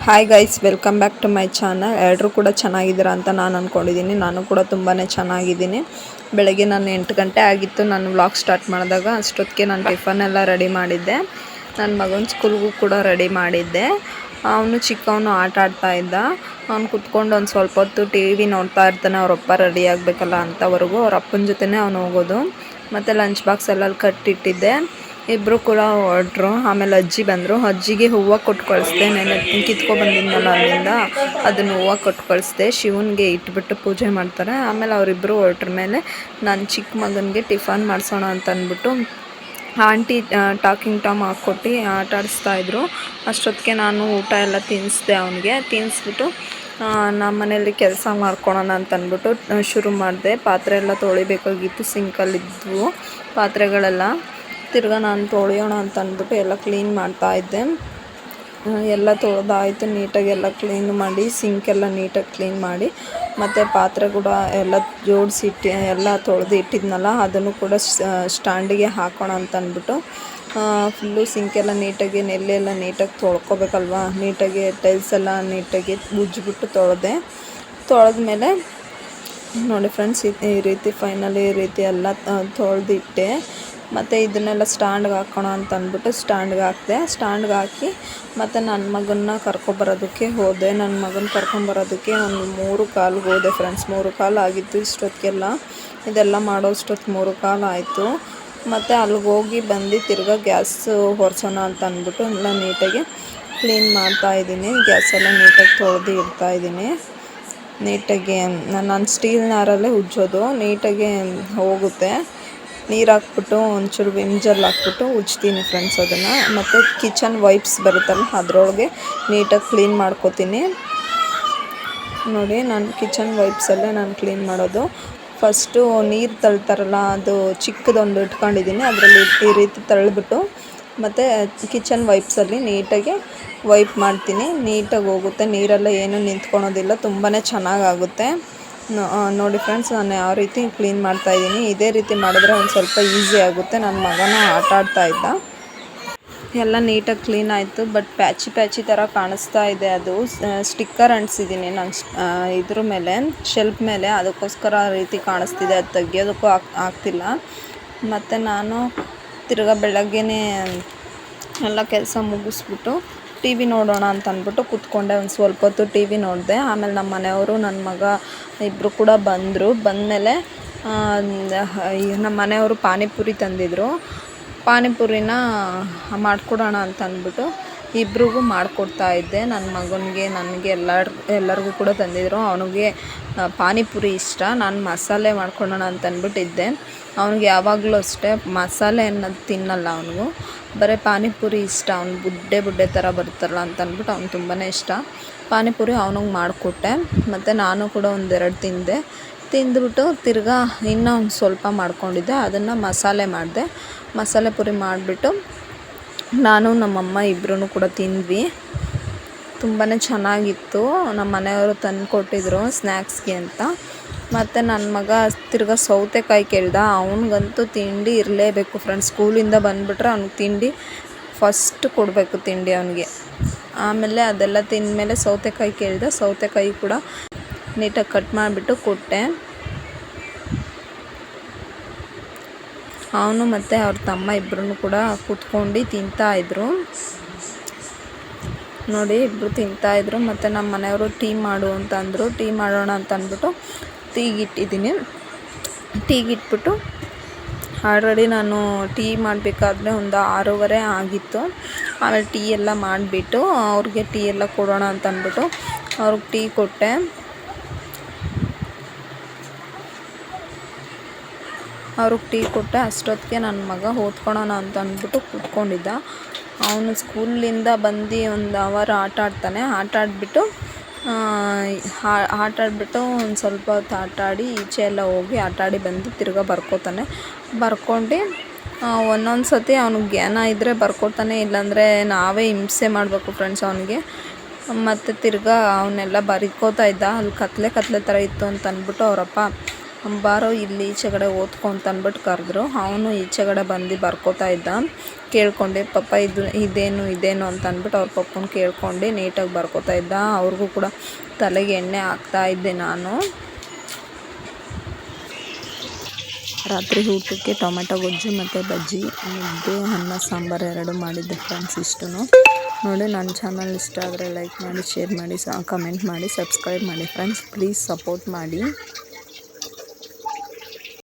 Hi guys, welcome back to my channel. ಎಲ್ಲರೂ ಕೂಡ ಚೆನ್ನಾಗಿದ್ದೀರಾ ಅಂತ ನಾನು ಅಂದ್ಕೊಂಡಿದ್ದೀನಿ. ನಾನು ಕೂಡ ತುಂಬಾ ಚೆನ್ನಾಗಿದ್ದೀನಿ. ಬೆಳಗ್ಗೆ ನಾನು 8 ಗಂಟೆ ಆಗಿತ್ತು ನಾನು ವ್ಲಾಗ್ ಸ್ಟಾರ್ಟ್ ಮಾಡಿದಾಗ. ಅಷ್ಟೊತ್ತಿಗೆ ನಾನು ಟಿಫನ್ ಎಲ್ಲ ರೆಡಿ ಮಾಡಿದ್ದೆ. ನನ್ನ ಮಗನ ಸ್ಕೂಲ್ಗೂ ಕೂಡ ರೆಡಿ ಮಾಡಿದ್ದೆ. ಅವನು ಚಿಕ್ಕವನು ಆಟ ಆಡ್ತಾ ಇದ್ದ. ಅವ್ನು ಕುತ್ಕೊಂಡು ಒಂದು ಸ್ವಲ್ಪ ಹೊತ್ತು ಟಿ ವಿ ನೋಡ್ತಾ ಇರ್ತಾನೆ. ಅವರಪ್ಪ ರೆಡಿ ಆಗಬೇಕಲ್ಲ ಅಂತವರೆಗೂ. ಅವ್ರ ಅಪ್ಪನ ಜೊತೆನೇ ಅವನು ಹೋಗೋದು. ಮತ್ತು ಲಂಚ್ ಬಾಕ್ಸ್ ಎಲ್ಲ ಕಟ್ಟಿಟ್ಟಿದ್ದೆ. ಇಬ್ಬರು ಕೂಡ ಹೊರಟ್ರು. ಆಮೇಲೆ ಅಜ್ಜಿ ಬಂದರು. ಅಜ್ಜಿಗೆ ಹೂವು ಕೊಟ್ಟು ಕಳಿಸ್ದೆ. ನೆನೆ ಕಿತ್ಕೊಬಂದಿದ್ನಲ್ಲ ಅಲ್ಲಿಂದ, ಅದನ್ನು ಹೂವು ಕೊಟ್ಟು ಕಳಿಸ್ದೆ. ಶಿವನಿಗೆ ಇಟ್ಬಿಟ್ಟು ಪೂಜೆ ಮಾಡ್ತಾರೆ. ಆಮೇಲೆ ಅವರಿಬ್ಬರು ಹೊರಟ್ರ ಮೇಲೆ ನಾನು ಚಿಕ್ಕ ಮಗನಿಗೆ ಟಿಫನ್ ಮಾಡಿಸೋಣ ಅಂತ ಅಂದ್ಬಿಟ್ಟು ಆಂಟಿ ಟಾಕಿಂಗ್ ಟಾಮ್ ಹಾಕ್ಕೊಟ್ಟು ಆಟ ಆಡಿಸ್ತಾಯಿದ್ರು. ಅಷ್ಟೊತ್ತಿಗೆ ನಾನು ಊಟ ಎಲ್ಲ ತಿನ್ನಿಸ್ದೆ. ಅವನಿಗೆ ತಿನ್ನಿಸ್ಬಿಟ್ಟು ನಮ್ಮ ಮನೆಯಲ್ಲಿ ಕೆಲಸ ಮಾಡ್ಕೊಳೋಣ ಅಂತ ಅಂದ್ಬಿಟ್ಟು ಶುರು ಮಾಡಿದೆ. ಪಾತ್ರೆ ಎಲ್ಲ ತೊಳಿಬೇಕಾಗಿತ್ತು. ಸಿಂಕಲ್ಲಿದ್ವು ಪಾತ್ರೆಗಳೆಲ್ಲ. ತಿರ್ಗಾ ನಾನು ತೊಳೆಯೋಣ ಅಂತ ಅಂದ್ಬಿಟ್ಟು ಎಲ್ಲ ಕ್ಲೀನ್ ಮಾಡ್ತಾಯಿದ್ದೆ. ಎಲ್ಲ ತೊಳೆದಾಯಿತು. ನೀಟಾಗಿ ಎಲ್ಲ ಕ್ಲೀನ್ ಮಾಡಿ, ಸಿಂಕೆಲ್ಲ ನೀಟಾಗಿ ಕ್ಲೀನ್ ಮಾಡಿ, ಮತ್ತು ಪಾತ್ರೆ ಕೂಡ ಎಲ್ಲ ಜೋಡಿಸಿಟ್ಟು ಎಲ್ಲ ತೊಳೆದು ಇಟ್ಟಿದ್ನಲ್ಲ, ಅದನ್ನು ಕೂಡ ಸ್ಟ್ಯಾಂಡಿಗೆ ಹಾಕೋಣ ಅಂತ ಅಂದ್ಬಿಟ್ಟು ಫುಲ್ಲು ಸಿಂಕೆಲ್ಲ ನೀಟಾಗಿ, ನೆಲ್ಲೆಲ್ಲ ನೀಟಾಗಿ ತೊಳ್ಕೊಬೇಕಲ್ವ. ನೀಟಾಗಿ ಟೈಲ್ಸ್ ಎಲ್ಲ ನೀಟಾಗಿ ಉಜ್ಜಿಬಿಟ್ಟು ತೊಳೆದ್ಮೇಲೆ ನೋಡಿ ಫ್ರೆಂಡ್ಸ್, ಈ ರೀತಿ ಫೈನಲಿ ಈ ರೀತಿ ಎಲ್ಲ ತೊಳೆದಿಟ್ಟೆ. ಮತ್ತು ಇದನ್ನೆಲ್ಲ ಸ್ಟ್ಯಾಂಡ್ಗೆ ಹಾಕೋಣ ಅಂತ ಅಂದ್ಬಿಟ್ಟು ಸ್ಟ್ಯಾಂಡ್ಗೆ ಹಾಕಿದೆ. ಸ್ಟ್ಯಾಂಡ್ಗೆ ಹಾಕಿ ಮತ್ತು ನನ್ನ ಮಗನ್ನ ಕರ್ಕೊಬರೋದಕ್ಕೆ ಹೋದೆ. ನನ್ನ ಮಗನ ಕರ್ಕೊಂಬರೋದಕ್ಕೆ ಒಂದು 3:15 ಹೋದೆ ಫ್ರೆಂಡ್ಸ್. 3:15 ಆಗಿತ್ತು ಇಷ್ಟೊತ್ತಿಗೆಲ್ಲ. ಇದೆಲ್ಲ ಮಾಡೋಷ್ಟೊತ್ತು 3:15 ಆಯಿತು. ಮತ್ತು ಅಲ್ಲಿಗೆ ಹೋಗಿ ಬಂದು ತಿರ್ಗಾ ಗ್ಯಾಸು ಹೊರಿಸೋಣ ಅಂತ ಅಂದ್ಬಿಟ್ಟು ಎಲ್ಲ ನೀಟಾಗಿ ಕ್ಲೀನ್ ಮಾಡ್ತಾಯಿದ್ದೀನಿ. ಗ್ಯಾಸೆಲ್ಲ ನೀಟಾಗಿ ತೊಳೆದು ಇಡ್ತಾಯಿದ್ದೀನಿ. ನೀಟಾಗಿ ನಾನು ಸ್ಟೀಲ್ ನಾರಲ್ಲೇ ಉಜ್ಜೋದು. ನೀಟಾಗಿ ಹೋಗುತ್ತೆ. ನೀರು ಹಾಕ್ಬಿಟ್ಟು ಒಂಚೂರು ವಿಮ್ ಜೆಲ್ ಹಾಕ್ಬಿಟ್ಟು ಉಜ್ತೀನಿ ಫ್ರೆಂಡ್ಸ್ ಅದನ್ನು. ಮತ್ತು ಕಿಚನ್ ವೈಪ್ಸ್ ಬರುತ್ತಲ್ಲ, ಅದರೊಳಗೆ ನೀಟಾಗಿ ಕ್ಲೀನ್ ಮಾಡ್ಕೋತೀನಿ. ನೋಡಿ, ನಾನು ಕಿಚನ್ ವೈಪ್ಸಲ್ಲೇ ನಾನು ಕ್ಲೀನ್ ಮಾಡೋದು. ಫಸ್ಟು ನೀರು ತಳ್ತಾರಲ್ಲ, ಅದು ಚಿಕ್ಕದೊಂದು ಇಟ್ಕೊಂಡಿದ್ದೀನಿ. ಅದರಲ್ಲಿ ಈ ರೀತಿ ತಳ್ಳಿಬಿಟ್ಟು ಮತ್ತು ಕಿಚನ್ ವೈಪ್ಸಲ್ಲಿ ನೀಟಾಗಿ ವೈಪ್ ಮಾಡ್ತೀನಿ. ನೀಟಾಗಿ ಹೋಗುತ್ತೆ. ನೀರೆಲ್ಲ ಏನೂ ನಿಂತ್ಕೊಳೋದಿಲ್ಲ. ತುಂಬಾ ಚೆನ್ನಾಗಾಗುತ್ತೆ. ನೋಡಿ ಫ್ರೆಂಡ್ಸ್, ನಾನು ಯಾವ ರೀತಿ ಕ್ಲೀನ್ ಮಾಡ್ತಾಯಿದ್ದೀನಿ. ಇದೇ ರೀತಿ ಮಾಡಿದ್ರೆ ಒಂದು ಸ್ವಲ್ಪ ಈಸಿ ಆಗುತ್ತೆ. ನನ್ನ ಮಗನೂ ಆಟ ಆಡ್ತಾಯಿದ್ದ. ಎಲ್ಲ ನೀಟಾಗಿ ಕ್ಲೀನ್ ಆಯಿತು. ಬಟ್ ಪ್ಯಾಚಿ ಥರ ಕಾಣಿಸ್ತಾ ಇದೆ. ಅದು ಸ್ಟಿಕ್ಕರ್ ಅಂಟಿಸಿದ್ದೀನಿ ನಾನು ಇದ್ರ ಮೇಲೆ, ಶೆಲ್ಫ್ ಮೇಲೆ. ಅದಕ್ಕೋಸ್ಕರ ಆ ರೀತಿ ಕಾಣಿಸ್ತಿದೆ. ಅದು ತೆಗಿಯೋದಕ್ಕೂ ಆಗ್ತಿಲ್ಲ. ಮತ್ತು ನಾನು ತಿರ್ಗಾ ಬೆಳಗ್ಗೆನೇ ಎಲ್ಲ ಕೆಲಸ ಮುಗಿಸ್ಬಿಟ್ಟು ಟಿ ವಿ ನೋಡೋಣ ಅಂತ ಅಂದ್ಬಿಟ್ಟು ಕೂತ್ಕೊಂಡೆ. ಒಂದು ಸ್ವಲ್ಪ ಹೊತ್ತು ಟಿ ವಿ ನೋಡಿದೆ. ಆಮೇಲೆ ನಮ್ಮ ಮನೆಯವರು, ನನ್ನ ಮಗ ಇಬ್ಬರು ಕೂಡ ಬಂದರು. ಬಂದಮೇಲೆ ನಮ್ಮ ಮನೆಯವರು ಪಾನಿಪುರಿ ತಂದಿದ್ದರು. ಪಾನಿಪುರಿನ ಮಾಡಿಕೊಡೋಣ ಅಂತ ಅಂದ್ಬಿಟ್ಟು ಇಬ್ರಿಗೂ ಮಾಡಿಕೊಡ್ತಾಯಿದ್ದೆ. ನನ್ನ ಮಗನಿಗೆ, ನನಗೆ ಎಲ್ಲರಿಗೂ ಕೂಡ ತಂದಿದ್ದರು. ಅವನಿಗೆ ಪಾನಿಪುರಿ ಇಷ್ಟ. ನಾನು ಮಸಾಲೆ ಮಾಡ್ಕೊಡೋಣ ಅಂತ ಅಂದ್ಬಿಟ್ಟಿದ್ದೆ. ಅವ್ನಿಗೆ ಯಾವಾಗಲೂ ಅಷ್ಟೇ ಮಸಾಲೆ ಅನ್ನೋದು ತಿನ್ನಲ್ಲ. ಅವನಿಗೂ ಬರೀ ಪಾನಿಪುರಿ ಇಷ್ಟ. ಅವ್ನು ಬುಡ್ಡೆ ಥರ ಬರುತ್ತಲ್ಲ ಅಂತ ಅಂದ್ಬಿಟ್ಟು ಅವ್ನು ತುಂಬಾ ಇಷ್ಟ. ಪಾನಿಪುರಿ ಅವನಿಗೆ ಮಾಡಿಕೊಟ್ಟೆ. ಮತ್ತು ನಾನು ಕೂಡ 1-2 ತಿಂದೆ. ತಿಂದ್ಬಿಟ್ಟು ತಿರ್ಗಾ ಇನ್ನೂ ಒಂದು ಸ್ವಲ್ಪ ಮಾಡ್ಕೊಂಡಿದ್ದೆ. ಅದನ್ನು ಮಸಾಲೆ ಮಾಡಿದೆ. ಮಸಾಲೆ ಪುರಿ ಮಾಡಿಬಿಟ್ಟು ನಾನು ನಮ್ಮಮ್ಮ ಇಬ್ಬರೂ ಕೂಡ ತಿಂದ್ವಿ. ತುಂಬಾ ಚೆನ್ನಾಗಿತ್ತು. ನಮ್ಮ ಮನೆಯವರು ತಂದು ಕೊಟ್ಟಿದ್ರು ಸ್ನ್ಯಾಕ್ಸ್ಗೆ ಅಂತ. ಮತ್ತು ನನ್ನ ಮಗ ತಿರ್ಗಾ ಸೌತೆಕಾಯಿ ಕೇಳ್ದ. ಅವನಿಗಂತೂ ತಿಂಡಿ ಇರಲೇಬೇಕು ಫ್ರೆಂಡ್ಸ್. ಸ್ಕೂಲಿಂದ ಬಂದುಬಿಟ್ರೆ ಅವ್ನಿಗೆ ತಿಂಡಿ ಫಸ್ಟ್ ಕೊಡಬೇಕು ತಿಂಡಿ ಅವನಿಗೆ. ಆಮೇಲೆ ಅದೆಲ್ಲ ತಿಂದಮೇಲೆ ಸೌತೆಕಾಯಿ ಕೇಳ್ದ. ಸೌತೆಕಾಯಿ ಕೂಡ ನೀಟಾಗಿ ಕಟ್ ಮಾಡಿಬಿಟ್ಟು ಕೊಟ್ಟೆ. ಅವನು ಮತ್ತು ಅವ್ರ ತಮ್ಮ ಇಬ್ಬರೂ ಕೂಡ ಕೂತ್ಕೊಂಡು ತಿಂತಾಯಿದ್ರು. ನೋಡಿ, ಇಬ್ಬರು ತಿಂತಾಯಿದ್ರು. ಮತ್ತು ನಮ್ಮ ಮನೆಯವರು ಟೀ ಮಾಡು ಅಂತ ಅಂದರು. ಟೀ ಮಾಡೋಣ ಅಂತ ಅಂದ್ಬಿಟ್ಟು ಟೀಗಿಟ್ಟಿದ್ದೀನಿ. ಟೀಗಿಟ್ಬಿಟ್ಟು ಆಲ್ರೆಡಿ ನಾನು ಟೀ ಮಾಡಬೇಕಾದ್ರೆ ಒಂದು 6:15 ಆಗಿತ್ತು. ಆಮೇಲೆ ಟೀ ಎಲ್ಲ ಮಾಡಿಬಿಟ್ಟು ಅವ್ರಿಗೆ ಟೀ ಎಲ್ಲ ಕೊಡೋಣ ಅಂತ ಅಂದ್ಬಿಟ್ಟು ಅವ್ರಿಗೆ ಟೀ ಕೊಟ್ಟೆ. ಅಷ್ಟೊತ್ತಿಗೆ ನನ್ನ ಮಗ ಓದ್ಕೊಳೋಣ ಅಂತ ಅಂದ್ಬಿಟ್ಟು ಕೂತ್ಕೊಂಡಿದ್ದ. ಅವನು ಸ್ಕೂಲಿಂದ ಬಂದು 1 ಅವರ್ ಆಟ ಆಡ್ತಾನೆ. ಆಟ ಆಡಿಬಿಟ್ಟು ಒಂದು ಸ್ವಲ್ಪ ಹೊತ್ತು ಆಟ ಆಡಿ ಈಚೆ ಎಲ್ಲ ಹೋಗಿ ಆಟ ಆಡಿ ಬಂದು ತಿರ್ಗಾ ಬರ್ಕೋತಾನೆ. ಬರ್ಕೊಂಡು ಒಂದೊಂದು ಸತಿ ಅವ್ನಿಗೆ ಜ್ಞಾನ ಇದ್ದರೆ ಬರ್ಕೊತಾನೆ, ಇಲ್ಲಾಂದರೆ ನಾವೇ ಹಿಂಸೆ ಮಾಡಬೇಕು ಫ್ರೆಂಡ್ಸ್ ಅವನಿಗೆ. ಮತ್ತು ತಿರ್ಗಾ ಅವನ್ನೆಲ್ಲ ಬರಿಕೋತಾ ಇದ್ದ. ಅಲ್ಲಿ ಕತ್ಲೆ ಥರ ಇತ್ತು ಅಂತ ಅಂದ್ಬಿಟ್ಟು ಅವರಪ್ಪ ಬಾರೋ ಇಲ್ಲಿ ಈಚೆಗಡೆ ಓದ್ಕೊ ಅಂತ ಅಂದ್ಬಿಟ್ಟು ಕರೆದ್ರು. ಅವನು ಈಚೆಗಡೆ ಬಂದು ಬರ್ಕೋತಾ ಇದ್ದ. ಕೇಳ್ಕೊಂಡೆ ಪಪ್ಪ ಇದೇನು ಅಂತ ಅಂದ್ಬಿಟ್ಟು ಅವ್ರ ಪಪ್ಪನ ಕೇಳ್ಕೊಂಡು ನೀಟಾಗಿ ಬರ್ಕೋತಾ ಇದ್ದ. ಅವ್ರಿಗೂ ಕೂಡ ತಲೆಗೆ ಎಣ್ಣೆ ಹಾಕ್ತಾ ಇದ್ದೆ ನಾನು. ರಾತ್ರಿ ಊಟಕ್ಕೆ ಟೊಮೆಟೊ ಗೊಜ್ಜು ಮತ್ತು ಬಜ್ಜಿ, ಮುದ್ದೆ, ಅನ್ನ ಸಾಂಬಾರು 2 ಮಾಡಿದ್ದೆ ಫ್ರೆಂಡ್ಸ್. ಇಷ್ಟು ನೋಡಿ. ನನ್ನ ಚಾನಲ್ ಇಷ್ಟ ಆದರೆ ಲೈಕ್ ಮಾಡಿ, ಶೇರ್ ಮಾಡಿ, ಕಮೆಂಟ್ ಮಾಡಿ, ಸಬ್ಸ್ಕ್ರೈಬ್ ಮಾಡಿ ಫ್ರೆಂಡ್ಸ್. ಪ್ಲೀಸ್ ಸಪೋರ್ಟ್ ಮಾಡಿ.